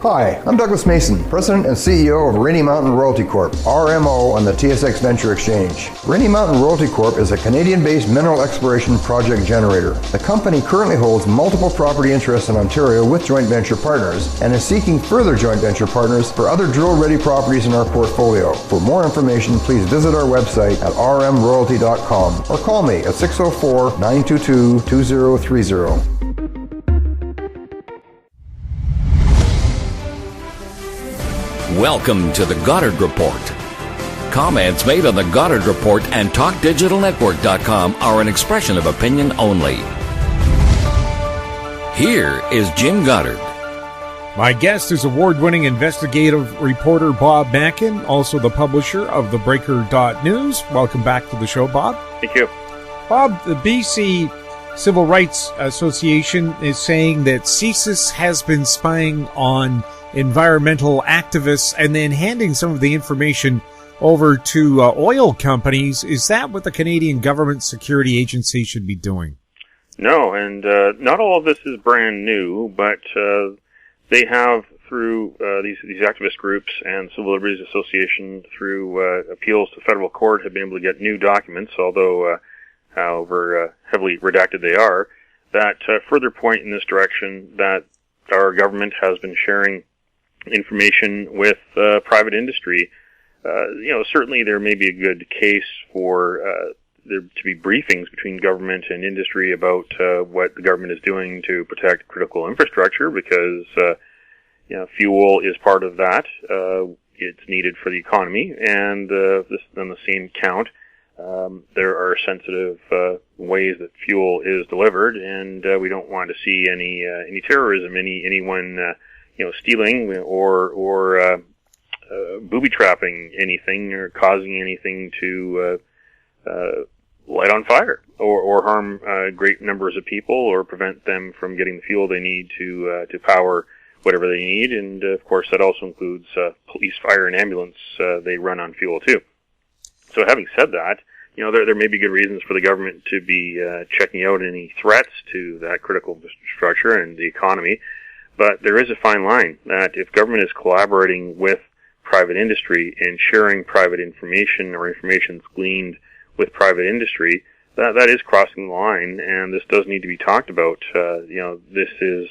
Hi, I'm Douglas Mason, President and CEO of Rainy Mountain Royalty Corp., RMO, on the TSX Venture Exchange. Rainy Mountain Royalty Corp. is a Canadian-based mineral exploration project generator. The company currently holds multiple property interests in Ontario with joint venture partners and is seeking further joint venture partners for other drill-ready properties in our portfolio. For more information, please visit our website at rmroyalty.com or call me at 604-922-2030. Welcome to the Goddard Report. Comments made on the Goddard Report and TalkDigitalNetwork.com are an expression of opinion only. Here is Jim Goddard. My guest is award-winning investigative reporter Bob Mackin, also the publisher of thebreaker.news. Welcome back to the show, Bob. Thank you. Bob, the BC Civil Rights Association is saying that CSIS has been spying on environmental activists and then handing some of the information over to oil companies. Is that what the Canadian Government Security Agency should be doing? No, and not all of this is brand new, but they have, through these activist groups and Civil Liberties Association, through appeals to federal court, have been able to get new documents, although however heavily redacted they are, that further point in this direction that our government has been sharing information with private industry. Certainly there may be a good case for there to be briefings between government and industry about what the government is doing to protect critical infrastructure, because fuel is part of that. It's needed for the economy, and this on the same count, there are sensitive ways that fuel is delivered, and we don't want to see any terrorism, anyone stealing or booby trapping anything or causing anything to light on fire or harm great numbers of people or prevent them from getting the fuel they need to power whatever they need. And of course, that also includes police, fire, and ambulance. They run on fuel too. So, having said that, there may be good reasons for the government to be checking out any threats to that critical infrastructure and the economy. But there is a fine line that if government is collaborating with private industry and sharing private information or information that's gleaned with private industry, that is crossing the line, and this does need to be talked about. This is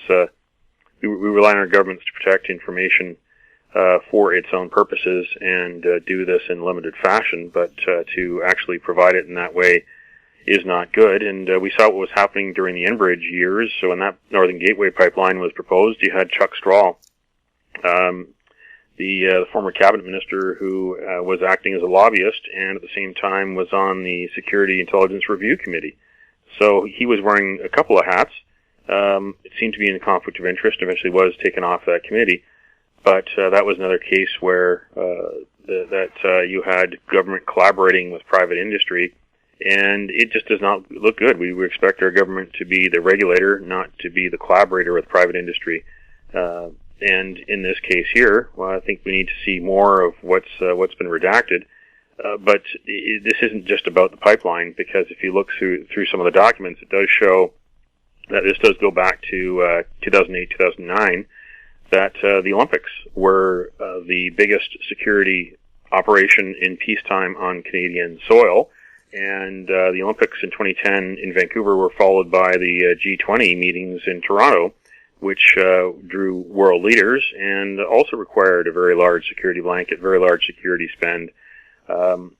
we rely on our governments to protect information for its own purposes and do this in limited fashion, but to actually provide it in that way is not good. And we saw what was happening during the Enbridge years. So when that Northern Gateway pipeline was proposed, you had Chuck Straw, the former cabinet minister who was acting as a lobbyist and at the same time was on the Security Intelligence Review Committee. So he was wearing a couple of hats. It seemed to be in a conflict of interest, eventually was taken off that committee. But that was another case where you had government collaborating with private industry, and it just does not look good. We expect our government to be the regulator, not to be the collaborator with private industry. And in this case here, well, I think we need to see more of what's been redacted. But this isn't just about the pipeline, because if you look through some of the documents, it does show that this does go back to 2008, 2009, that the Olympics were the biggest security operation in peacetime on Canadian soil. And the Olympics in 2010 in Vancouver were followed by the G20 meetings in Toronto, which drew world leaders and also required a very large security blanket, very large security spend, and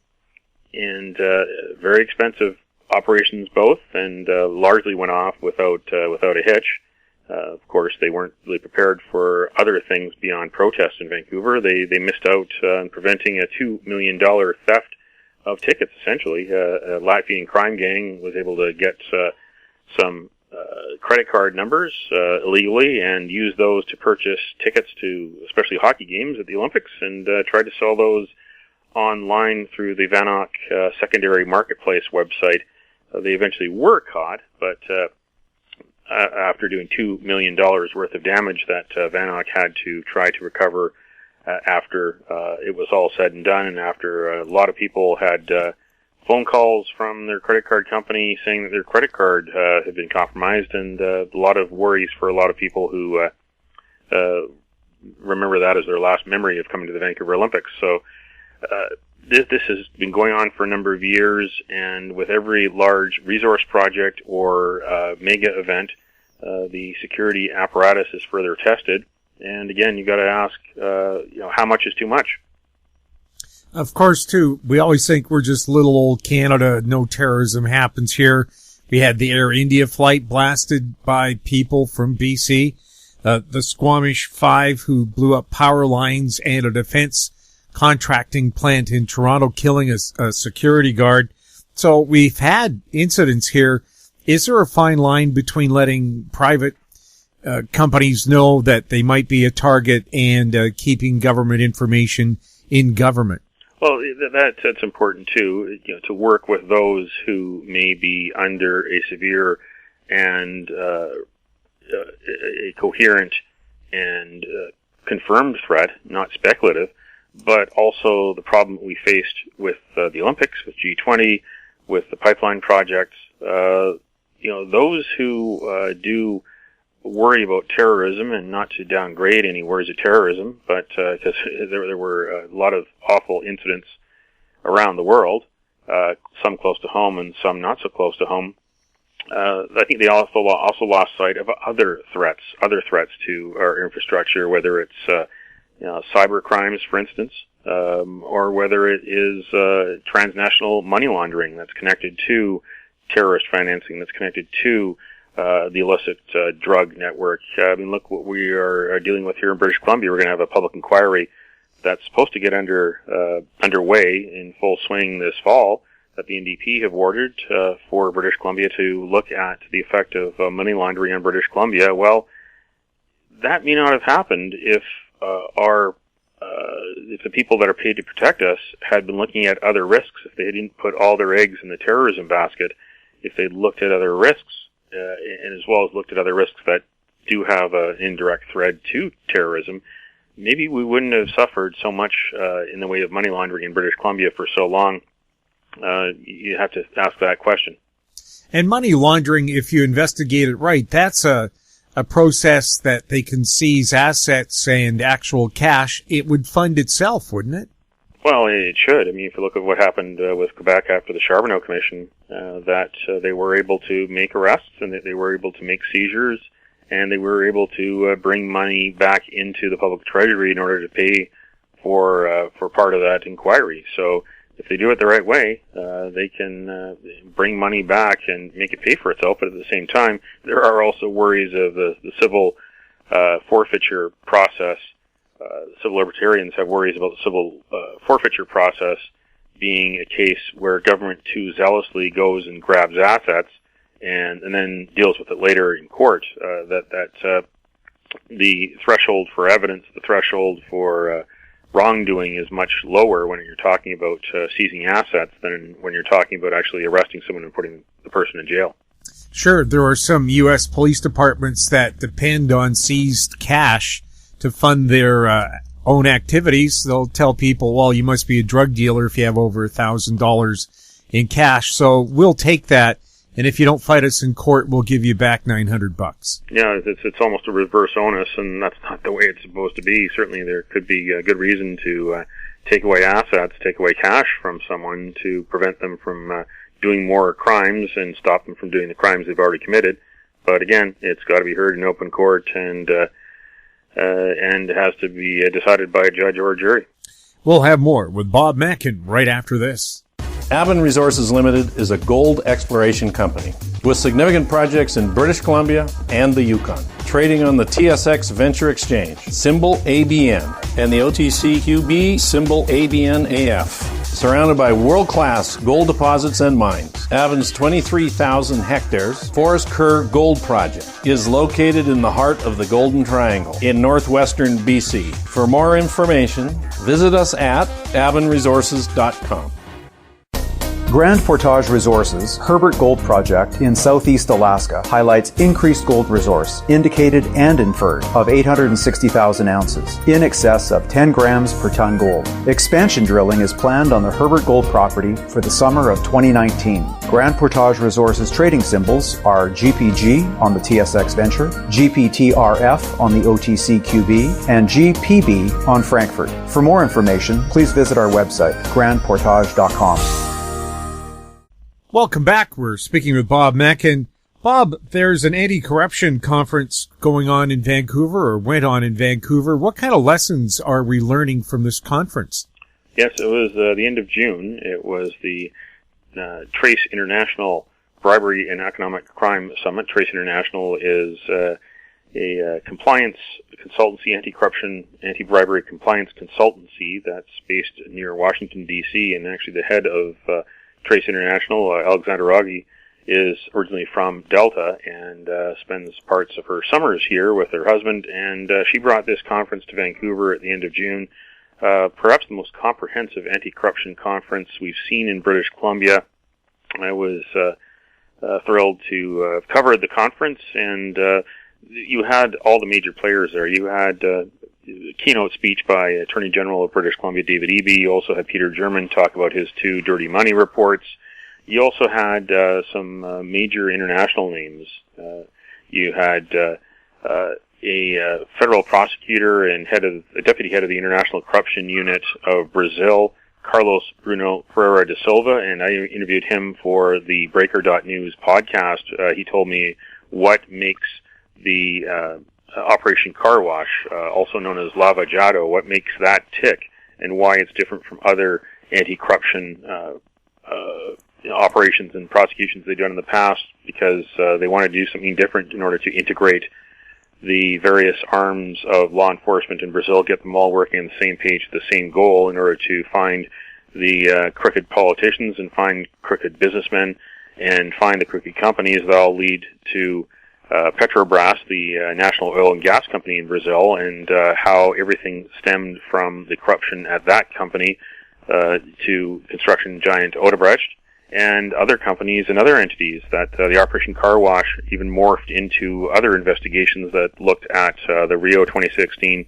very expensive operations both, and largely went off without a hitch. Of course, they weren't really prepared for other things beyond protests in Vancouver. They missed out on preventing a $2 million theft of tickets, essentially. A Latvian crime gang was able to get some credit card numbers illegally and use those to purchase tickets to especially hockey games at the Olympics, and tried to sell those online through the VANOC secondary marketplace website. They eventually were caught, but after doing $2 million worth of damage that VANOC had to try to recover after it was all said and done, and after a lot of people had phone calls from their credit card company saying that their credit card had been compromised, and a lot of worries for a lot of people who remember that as their last memory of coming to the Vancouver Olympics. So this has been going on for a number of years, and with every large resource project or mega event, the security apparatus is further tested. And again, you've got to ask, how much is too much? Of course, too, we always think we're just little old Canada, no terrorism happens here. We had the Air India flight blasted by people from BC, the Squamish 5 who blew up power lines, and a defense contracting plant in Toronto killing a security guard. So we've had incidents here. Is there a fine line between letting private companies know that they might be a target and keeping government information in government? Well, that's important too, to work with those who may be under a severe and a coherent and confirmed threat, not speculative, but also the problem we faced with the Olympics, with G20, with the pipeline projects. Those who do worry about terrorism, and not to downgrade any worries of terrorism, but because there were a lot of awful incidents around the world, some close to home and some not so close to home. I think they also lost sight of other threats to our infrastructure, whether it's cyber crimes, for instance, or whether it is transnational money laundering that's connected to terrorist financing, that's connected to the illicit drug network. Look what we are dealing with here in British Columbia. We're going to have a public inquiry that's supposed to get underway in full swing this fall, that the NDP have ordered for British Columbia to look at the effect of money laundering on British Columbia. Well, that may not have happened if if the people that are paid to protect us had been looking at other risks, if they didn't put all their eggs in the terrorism basket, if they'd looked at other risks, and as well as looked at other risks that do have an indirect thread to terrorism, maybe we wouldn't have suffered so much in the way of money laundering in British Columbia for so long. You have to ask that question. And money laundering, if you investigate it right, that's a process that they can seize assets and actual cash. It would fund itself, wouldn't it? Well, it should. If you look at what happened with Quebec after the Charbonneau Commission, that they were able to make arrests, and that they were able to make seizures, and they were able to bring money back into the public treasury in order to pay for part of that inquiry. So if they do it the right way, they can bring money back and make it pay for itself. But at the same time, there are also worries of the civil forfeiture process. Civil libertarians have worries about the civil forfeiture process being a case where government too zealously goes and grabs assets and then deals with it later in court. That the threshold for evidence, the threshold for wrongdoing is much lower when you're talking about seizing assets than when you're talking about actually arresting someone and putting the person in jail. Sure, there are some U.S. police departments that depend on seized cash to fund their own activities. They'll tell people, well, you must be a drug dealer if you have over $1,000 in cash. So we'll take that, and if you don't fight us in court, we'll give you back $900. Yeah, it's almost a reverse onus, and that's not the way it's supposed to be. Certainly there could be a good reason to take away assets, take away cash from someone to prevent them from doing more crimes and stop them from doing the crimes they've already committed. But again, it's got to be heard in open court, and has to be decided by a judge or a jury. We'll have more with Bob Mackin right after this. Aven Resources Limited is a gold exploration company with significant projects in British Columbia and the Yukon, trading on the TSX Venture Exchange, symbol ABN, and the OTCQB, symbol ABNAF. Surrounded by world-class gold deposits and mines, Aven's 23,000 hectares Forest Kerr Gold Project is located in the heart of the Golden Triangle in northwestern BC. For more information, visit us at avenresources.com. Grand Portage Resources' Herbert Gold Project in southeast Alaska highlights increased gold resource, indicated and inferred, of 860,000 ounces, in excess of 10 grams per ton gold. Expansion drilling is planned on the Herbert Gold property for the summer of 2019. Grand Portage Resources trading symbols are GPG on the TSX Venture, GPTRF on the OTCQB, and GPB on Frankfurt. For more information, please visit our website, grandportage.com. Welcome back. We're speaking with Bob Mackin. Bob, there's an anti-corruption conference going on in Vancouver, or went on in Vancouver. What kind of lessons are we learning from this conference? Yes, it was the end of June. It was the Trace International Bribery and Economic Crime Summit. Trace International is a compliance consultancy, anti-corruption, anti-bribery compliance consultancy that's based near Washington, D.C., and actually the head of Trace International, Alexandra Rogge, is originally from Delta and spends parts of her summers here with her husband, and she brought this conference to Vancouver at the end of June, perhaps the most comprehensive anti-corruption conference we've seen in British Columbia. I was thrilled to have covered the conference, and you had all the major players there. You had a keynote speech by Attorney General of British Columbia, David Eby. You also had Peter German talk about his 2 dirty money reports. You also had some major international names. You had a federal prosecutor and deputy head of the International Corruption Unit of Brazil, Carlos Bruno Ferreira de Silva, and I interviewed him for the Breaker.News podcast. He told me what makes the Operation Car Wash, also known as Lava Jato, what makes that tick and why it's different from other anti-corruption operations and prosecutions they've done in the past, because they want to do something different in order to integrate the various arms of law enforcement in Brazil, get them all working on the same page, the same goal, in order to find the crooked politicians and find crooked businessmen and find the crooked companies that all lead to Petrobras, the national oil and gas company in Brazil, and how everything stemmed from the corruption at that company to construction giant Odebrecht and other companies and other entities, that the Operation Car Wash even morphed into other investigations that looked at the Rio 2016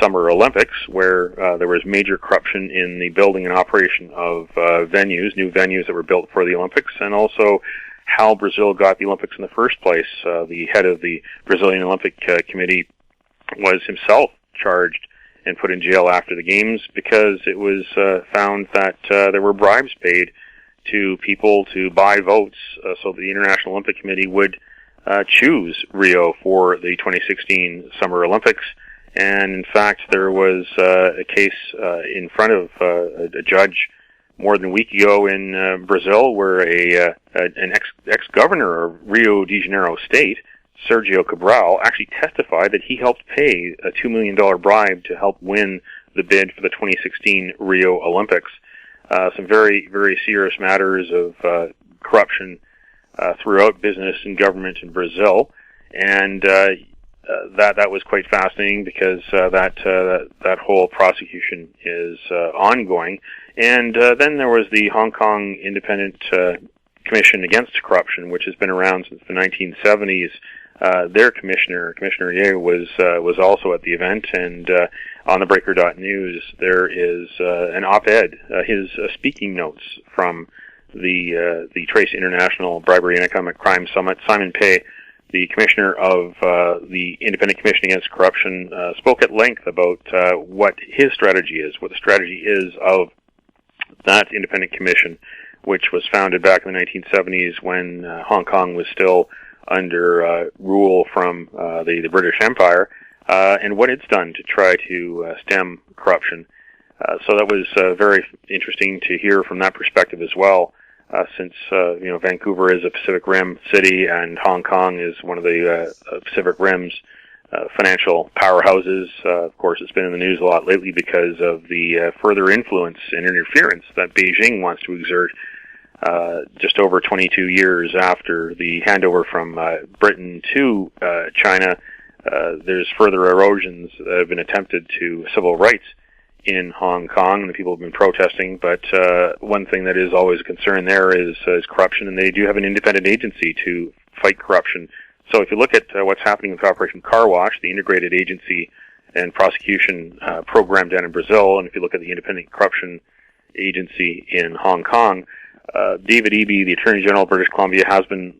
Summer Olympics, where there was major corruption in the building and operation of new venues that were built for the Olympics, and also how Brazil got the Olympics in the first place. The head of the Brazilian Olympic Committee was himself charged and put in jail after the games because it was found that there were bribes paid to people to buy votes so the International Olympic Committee would choose Rio for the 2016 Summer Olympics. And in fact, there was a case in front of a judge more than a week ago in Brazil where an ex-governor of Rio de Janeiro State, Sergio Cabral, actually testified that he helped pay a $2 million bribe to help win the bid for the 2016 Rio Olympics. Some very, very serious matters of corruption throughout business and government in Brazil, and that was quite fascinating because that whole prosecution is ongoing. And then there was the Hong Kong Independent Commission Against Corruption, which has been around since the 1970s. Their Commissioner Ye, was also at the event, and on the Breaker.News there is an op-ed, his speaking notes from the Trace International Bribery and Economic Crime Summit. Simon Pei, the Commissioner of the Independent Commission Against Corruption, spoke at length about what his strategy is, what the strategy is of that independent commission, which was founded back in the 1970s when Hong Kong was still under rule from the British Empire, and what it's done to try to stem corruption. So that was very interesting to hear from that perspective as well, since Vancouver is a Pacific Rim city and Hong Kong is one of the Pacific Rim's financial powerhouses. Of course, it's been in the news a lot lately because of the further influence and interference that Beijing wants to exert just over 22 years after the handover from Britain to China. There's further erosions that have been attempted to civil rights in Hong Kong, and the people have been protesting. But one thing that is always a concern there is corruption, and they do have an independent agency to fight corruption. So if you look at what's happening with Operation Car Wash, the integrated agency and prosecution program down in Brazil, and if you look at the independent corruption agency in Hong Kong, David Eby, the Attorney General of British Columbia, has been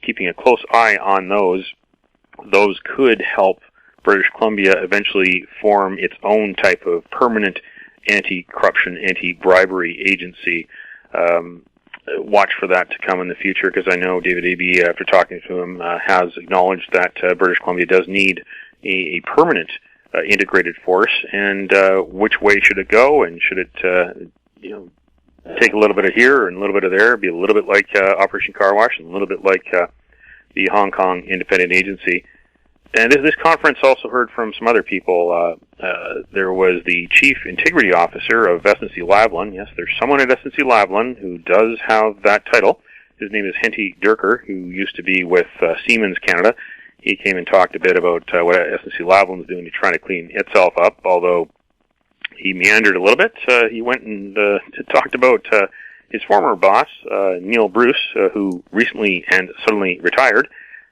keeping a close eye on those. Those could help British Columbia eventually form its own type of permanent anti-corruption, anti-bribery agency. Watch for that to come in the future, because I know David Eby, after talking to him, has acknowledged that British Columbia does need a permanent integrated force. And which way should it go? And should it, take a little bit of here and a little bit of there, be a little bit like Operation Car Wash and a little bit like the Hong Kong Independent Agency? And this conference also heard from some other people. There was the Chief Integrity Officer of SNC-Lavalin. Yes, there's someone at SNC-Lavalin who does have that title. His name is Henty Durker, who used to be with Siemens Canada. He came and talked a bit about what SNC-Lavalin is doing to try to clean itself up, although he meandered a little bit. He went and talked about his former boss, Neil Bruce, who recently and suddenly retired.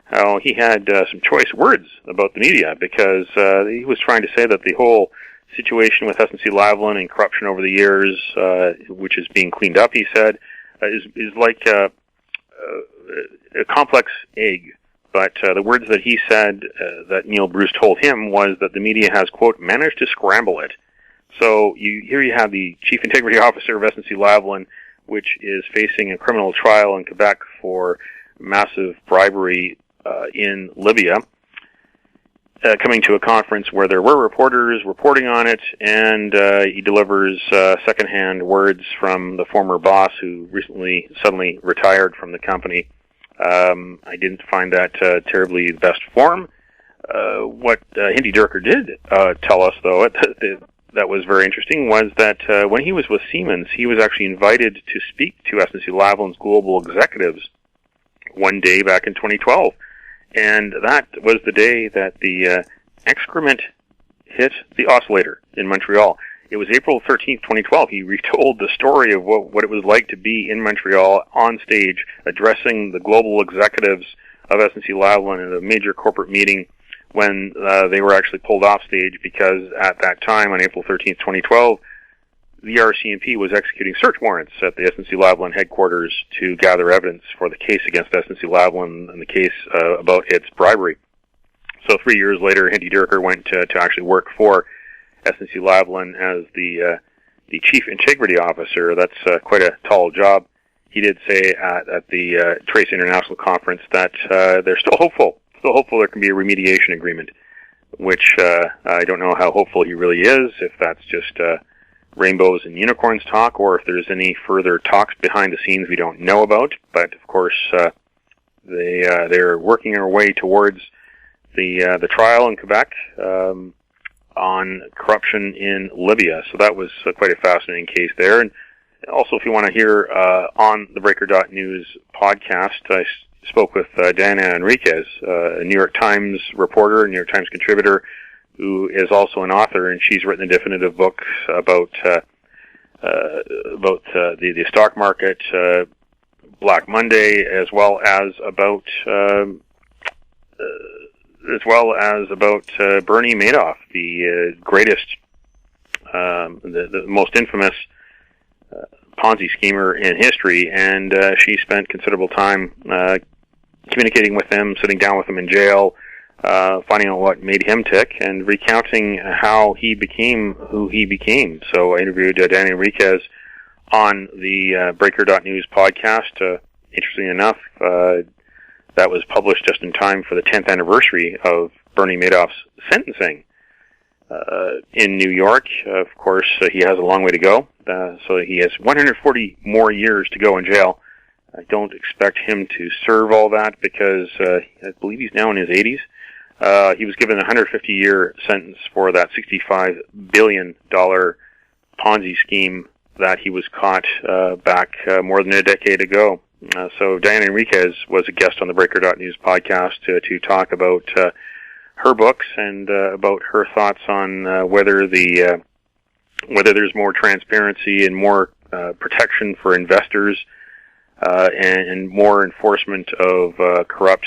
How he had some choice words about the media, because he was trying to say that the whole situation with SNC-Lavalin and corruption over the years, which is being cleaned up, he said, is like a complex egg. But the words that he said, that Neil Bruce told him, was that the media has, quote, managed to scramble it. So here you have the Chief Integrity Officer of SNC-Lavalin, which is facing a criminal trial in Quebec for massive bribery in Libya, coming to a conference where there were reporters reporting on it, and he delivers secondhand words from the former boss who recently suddenly retired from the company. I didn't find that terribly the best form. What Henty Durker did tell us, though, that was very interesting, was that when he was with Siemens, he was actually invited to speak to SNC-Lavalin's global executives one day back in 2012. And that was the day that the excrement hit the oscillator in Montreal. It was April 13th, 2012. He retold the story of what it was like to be in Montreal on stage addressing the global executives of SNC-Lavalin at a major corporate meeting when they were actually pulled off stage, because at that time, on April 13th, 2012, the RCMP was executing search warrants at the SNC-Lavalin headquarters to gather evidence for the case against SNC-Lavalin and the case about its bribery. So 3 years later, Henty Durker went to actually work for SNC-Lavalin as the Chief Integrity Officer. That's quite a tall job. He did say at the Trace International Conference that they're still hopeful there can be a remediation agreement, which I don't know how hopeful he really is, if that's just rainbows and unicorns talk, or if there's any further talks behind the scenes we don't know about. But of course, they're working their way towards the trial in Quebec on corruption in Libya. So that was quite a fascinating case there. And also, if you want to hear on the Breaker.News podcast, I spoke with Diana Enriquez, a New York Times reporter, a New York Times contributor, who is also an author, and she's written a definitive book about the stock market, Black Monday, as well as about Bernie Madoff, the greatest, the most infamous Ponzi schemer in history. And she spent considerable time communicating with him, sitting down with him in jail, finding out what made him tick, and recounting how he became who he became. So I interviewed Diana Enriquez on the Breaker.News podcast. Interestingly enough, that was published just in time for the 10th anniversary of Bernie Madoff's sentencing in New York. Of course, he has a long way to go. So he has 140 more years to go in jail. I don't expect him to serve all that, because I believe he's now in his 80s. He was given a 150-year sentence for that $65 billion Ponzi scheme that he was caught back more than a decade ago. So Diana Enriquez was a guest on the Breaker.News podcast to talk about her books and about her thoughts on whether the whether there's more transparency and more protection for investors and more enforcement of corrupt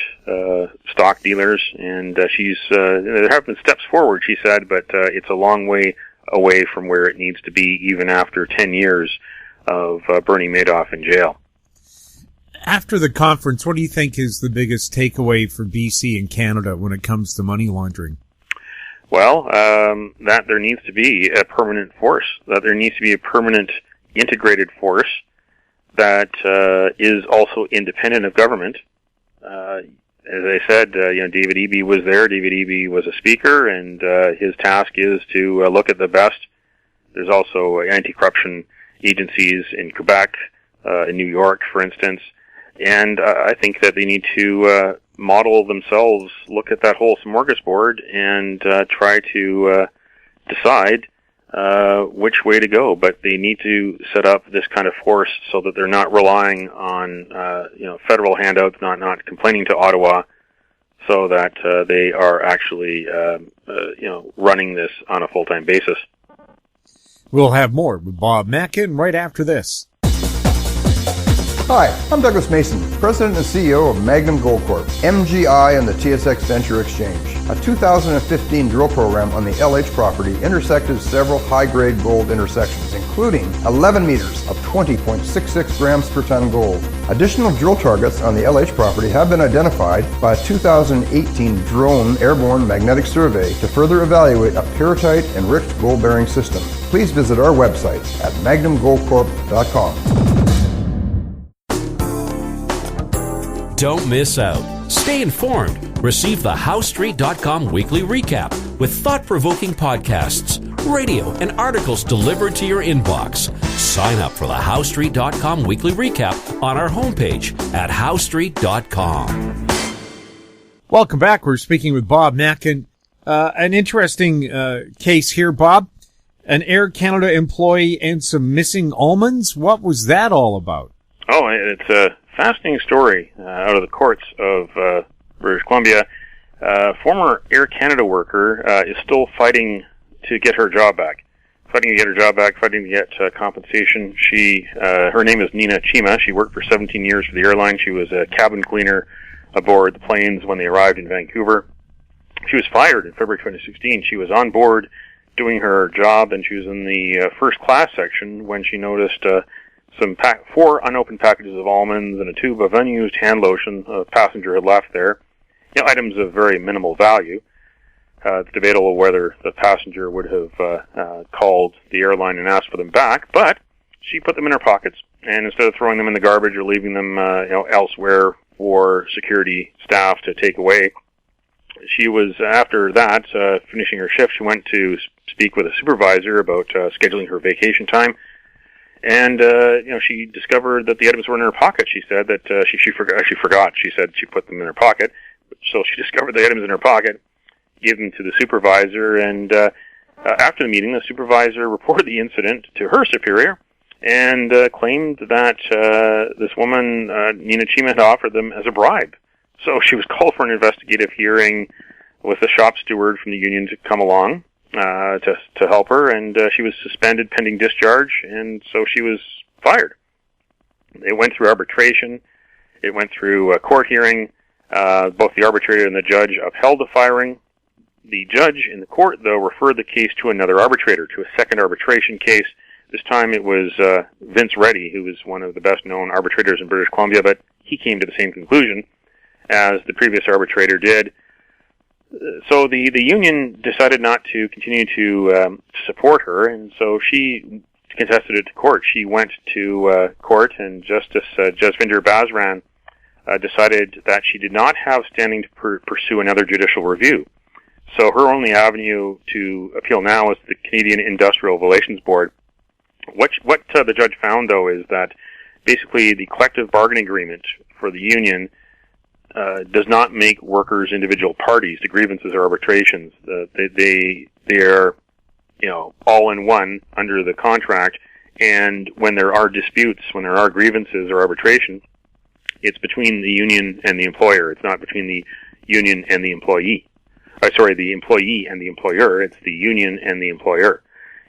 stock dealers. And there have been steps forward, she said, but it's a long way away from where it needs to be, even after 10 years of Bernie Madoff in jail. After the conference, what do you think is the biggest takeaway for BC and Canada when it comes to money laundering? Well, that there needs to be a permanent force, that there needs to be a permanent integrated force that is also independent of government. As I said, David Eby was there. David Eby was a speaker, and his task is to look at the best. There's also anti-corruption agencies in Quebec, in New York, for instance. And I think that they need to model themselves, look at that whole smorgasbord, and try to decide which way to go. But they need to set up this kind of force so that they're not relying on federal handouts, not complaining to Ottawa, so that they are actually running this on a full-time basis. We'll have more with Bob Mackin right after this. Hi, I'm Douglas Mason, President and CEO of Magnum Gold Corp, MGI and the TSX Venture Exchange. A 2015 drill program on the LH property intersected several high-grade gold intersections, including 11 meters of 20.66 grams per ton gold. Additional drill targets on the LH property have been identified by a 2018 drone airborne magnetic survey to further evaluate a pyrrhotite-enriched gold-bearing system. Please visit our website at magnumgoldcorp.com. Don't miss out. Stay informed. Receive the HowStreet.com weekly recap with thought-provoking podcasts, radio, and articles delivered to your inbox. Sign up for the HowStreet.com weekly recap on our homepage at HowStreet.com. Welcome back. We're speaking with Bob Mackin. An interesting case here, Bob. An Air Canada employee and some missing almonds. What was that all about? Oh, it's a fascinating story out of the courts of British Columbia. Former Air Canada worker is still fighting to get her job back. Fighting to get compensation. Her name is Nina Chima. She worked for 17 years for the airline. She was a cabin cleaner aboard the planes when they arrived in Vancouver. She was fired in February 2016. She was on board doing her job, and she was in the first class section when she noticed 4 unopened packages of almonds and a tube of unused hand lotion a passenger had left there. Items of very minimal value. It's debatable whether the passenger would have called the airline and asked for them back, but she put them in her pockets, and instead of throwing them in the garbage or leaving them elsewhere for security staff to take away, she was, after that, finishing her shift, she went to speak with a supervisor about scheduling her vacation time. And, she discovered that the items were in her pocket. She said that she forgot. She said she put them in her pocket. So she discovered the items in her pocket, gave them to the supervisor, and after the meeting, the supervisor reported the incident to her superior and claimed that this woman, Nina Chima, had offered them as a bribe. So she was called for an investigative hearing with a shop steward from the union to come along to help her, and she was suspended pending discharge, and so she was fired. It went through arbitration. It went through a court hearing. Both the arbitrator and the judge upheld the firing. The judge in the court, though, referred the case to another arbitrator, to a second arbitration case. This time it was Vince Reddy, who was one of the best-known arbitrators in British Columbia, but he came to the same conclusion as the previous arbitrator did. So the union decided not to continue to support her, and so she contested it to court. She went to court, and Justice Jasvinder Basran decided that she did not have standing to pursue another judicial review. So her only avenue to appeal now is the Canadian Industrial Relations Board. What the judge found, though, is that basically the collective bargaining agreement for the union does not make workers individual parties to grievances or arbitrations. They are, all in one under the contract. And when there are disputes, when there are grievances or arbitration, it's between the union and the employer. It's not between the union and the employee. The employee and the employer. It's the union and the employer.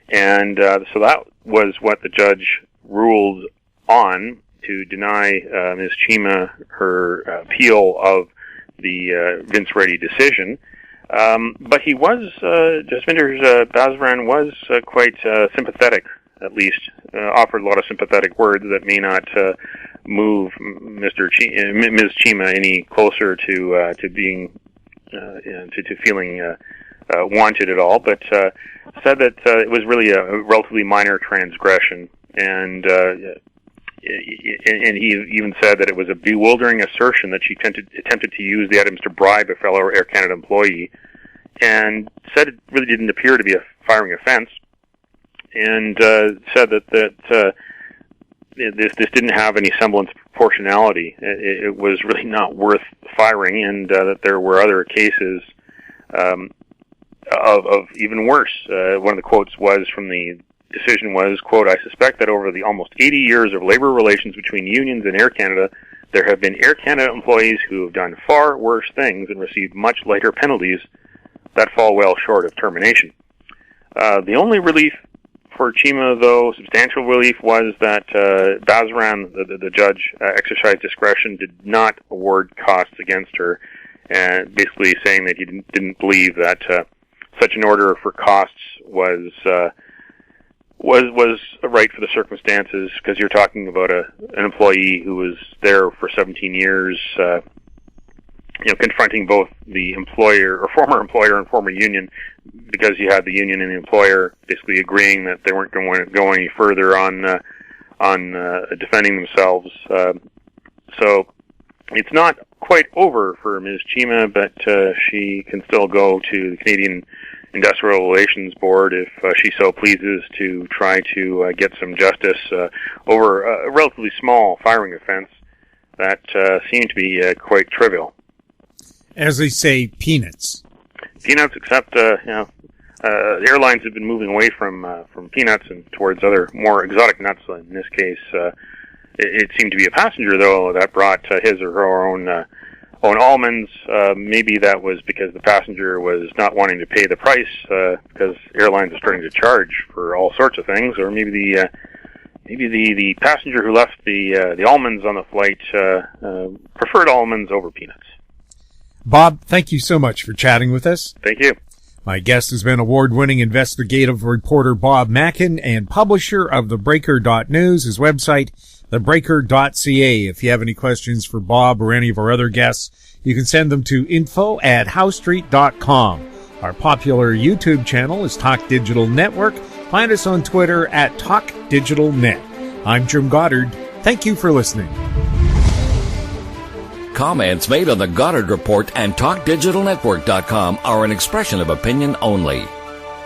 And so that was what the judge ruled on, to deny Ms. Chima her appeal of the Vince Reddy decision. But he was, Jasvinder Bazran was quite sympathetic, at least, offered a lot of sympathetic words that may not move Ms. Chima any closer to being, to feeling wanted at all, but said that it was really a relatively minor transgression, and he even said that it was a bewildering assertion that she attempted to use the items to bribe a fellow Air Canada employee, and said it really didn't appear to be a firing offense, and said that this didn't have any semblance of proportionality. It was really not worth firing, and that there were other cases of even worse. One of the quotes was from the decision was, quote, "I suspect that over the almost 80 years of labor relations between unions and Air Canada, there have been Air Canada employees who have done far worse things and received much lighter penalties that fall well short of termination." The only relief for Chima, though, substantial relief, was that Bazran, the judge, exercised discretion, did not award costs against her, basically saying that he didn't believe that such an order for costs was right for the circumstances, because you're talking about an employee who was there for 17 years, confronting both the employer or former employer and former union, because you had the union and the employer basically agreeing that they weren't going to go any further on defending themselves. So it's not quite over for Ms. Chima, but she can still go to the Canadian Industrial Relations Board if she so pleases to try to get some justice over a relatively small firing offense that seemed to be quite trivial. As they say, peanuts. Peanuts, except the airlines have been moving away from peanuts and towards other more exotic nuts. In this case, it seemed to be a passenger, though, that brought his or her own almonds. Maybe that was because the passenger was not wanting to pay the price, because airlines are starting to charge for all sorts of things, or maybe the passenger who left the almonds on the flight preferred almonds over peanuts. Bob, thank you so much for chatting with us. Thank you. My guest has been award-winning investigative reporter Bob Mackin and publisher of thebreaker.news, his website, thebreaker.ca. If you have any questions for Bob or any of our other guests, you can send them to info@howstreet.com. Our popular YouTube channel is Talk Digital Network. Find us on Twitter at TalkDigitalNet. I'm Jim Goddard. Thank you for listening. Comments made on the Goddard Report and TalkDigitalNetwork.com are an expression of opinion only.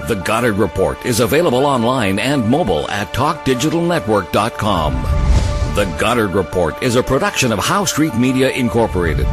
The Goddard Report is available online and mobile at TalkDigitalNetwork.com. The Goddard Report is a production of Howe Street Media Incorporated.